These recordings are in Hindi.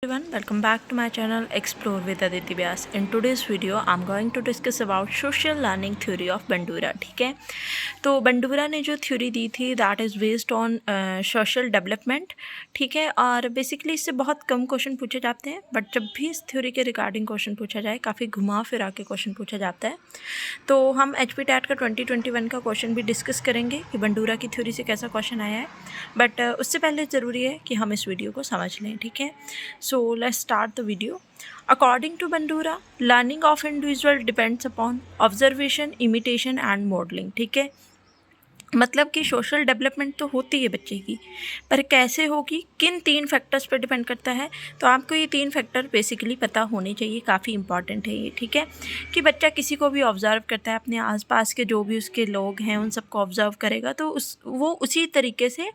Everyone, welcome back to my channel Explore with Aditi Vyas. In today's video I'm going to discuss about social learning theory of Bandura. ठीक है, तो बंडूरा ने जो थ्योरी दी थी that is based on social development. ठीक है, और बेसिकली इससे बहुत कम क्वेश्चन पूछे जाते हैं, बट जब भी इस थ्योरी के रिगार्डिंग क्वेश्चन पूछा जाए काफ़ी घुमा फिरा के क्वेश्चन पूछा जाता है. तो हम HP-TET का 2021 का क्वेश्चन भी डिस्कस करेंगे कि बंडूरा की थ्योरी से कैसा क्वेश्चन आया है, बट उससे पहले ज़रूरी है कि हम इस वीडियो को समझ लें. ठीक है, so let's start the video. According to Bandura, learning of individual depends upon observation, imitation and modeling. ठीक है, मतलब कि सोशल डेवलपमेंट तो होती है बच्चे की, पर कैसे होगी, किन 3 फैक्टर्स पर डिपेंड करता है. तो आपको ये 3 फैक्टर बेसिकली पता होने चाहिए, काफ़ी इंपॉर्टेंट है ये. ठीक है, कि बच्चा किसी को भी ऑब्ज़र्व करता है, अपने आसपास के जो भी उसके लोग हैं उन सबको ऑब्ज़र्व करेगा, तो वो उसी तरीके से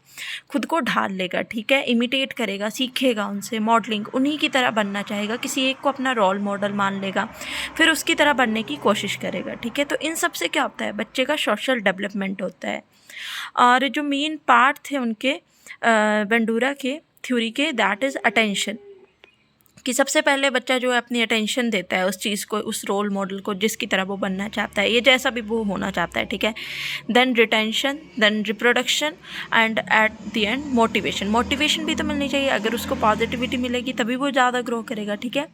खुद को ढाल लेगा. ठीक है, इमिटेट करेगा, सीखेगा उनसे, मॉडलिंग उन्हीं की तरह बनना चाहेगा, किसी एक को अपना रोल मॉडल मान लेगा, फिर उसकी तरह बनने की कोशिश करेगा. ठीक है, तो इन सब से क्या होता है, बच्चे का सोशल डेवलपमेंट होता है. और जो मेन पार्ट थे उनके बंडूरा के थ्योरी के, दैट इज़ अटेंशन, कि सबसे पहले बच्चा जो है अपनी अटेंशन देता है उस चीज़ को, उस रोल मॉडल को जिसकी तरह वो बनना चाहता है, ये जैसा भी वो होना चाहता है. ठीक है, then retention, then reproduction and at the end motivation. Motivation भी तो मिलनी चाहिए, अगर उसको पॉजिटिविटी मिलेगी तभी वो ज़्यादा ग्रो करेगा. ठीक है,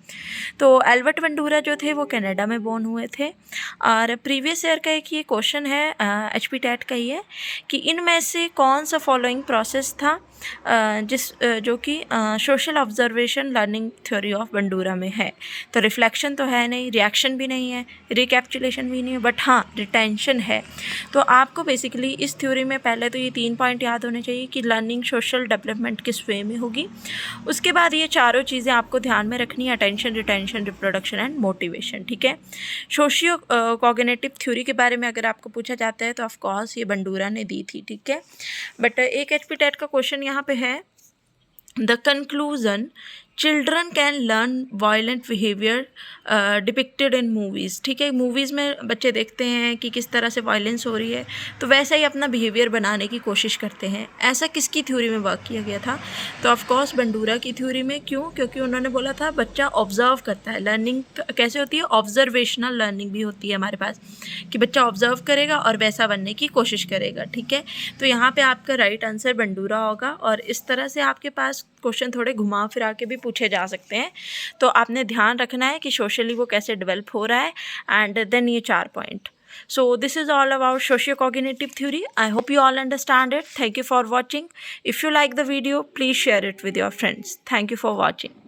तो एल्बर्ट बंडूरा जो थे वो कनाडा में बॉर्न हुए थे, और प्रीवियस ईयर का एक ये क्वेश्चन है, HP-TET का ही है, कि इनमें से कौन सा फॉलोइंग प्रोसेस था जो कि social observation learning theory of Bandura में है. तो रिफ्लेक्शन तो है नहीं, रिएक्शन भी नहीं है, रिकैप्चुलेशन भी नहीं है, बट हाँ रिटेंशन है. तो आपको बेसिकली इस थ्योरी में पहले तो ये 3 पॉइंट याद होने चाहिए कि लर्निंग सोशल डेवलपमेंट किस वे में होगी. उसके बाद ये चारों चीज़ें आपको ध्यान में रखनी है, attention, retention, reproduction and motivation. ठीक है, सोशियो कॉग्निटिव थ्योरी के बारे में अगर आपको पूछा जाता है तो ऑफकोर्स ये बंडूरा ने दी थी. ठीक है, बट एक HP-TET का क्वेश्चन यहाँ पे है, the conclusion children can learn violent behaviour depicted in movies. ठीक है, मूवीज़ में बच्चे देखते हैं कि किस तरह से वायलेंस हो रही है, तो वैसा ही अपना बिहेवियर बनाने की कोशिश करते हैं. ऐसा किसकी थ्योरी में वर्क किया गया था, तो ऑफकोर्स बंडूरा की थ्योरी में. क्यों, क्योंकि उन्होंने बोला था बच्चा ऑब्जर्व करता है. लर्निंग कैसे होती है, ऑब्जर्वेशनल लर्निंग भी होती है हमारे पास, कि बच्चा ऑब्जर्व करेगा और वैसा बनने की कोशिश करेगा. ठीक है, तो यहाँ पे आपका राइट आंसर बंडूरा होगा, और इस तरह से आपके पास क्वेश्चन थोड़े घुमा फिरा के भी पूछे जा सकते हैं. तो आपने ध्यान रखना है कि सोशली वो कैसे डेवलप हो रहा है, एंड देन ये 4 point. So this is all about socio-cognitive theory. I hope you all understand it. Thank you for watching. If you like the video, please share it with your friends. Thank you for watching.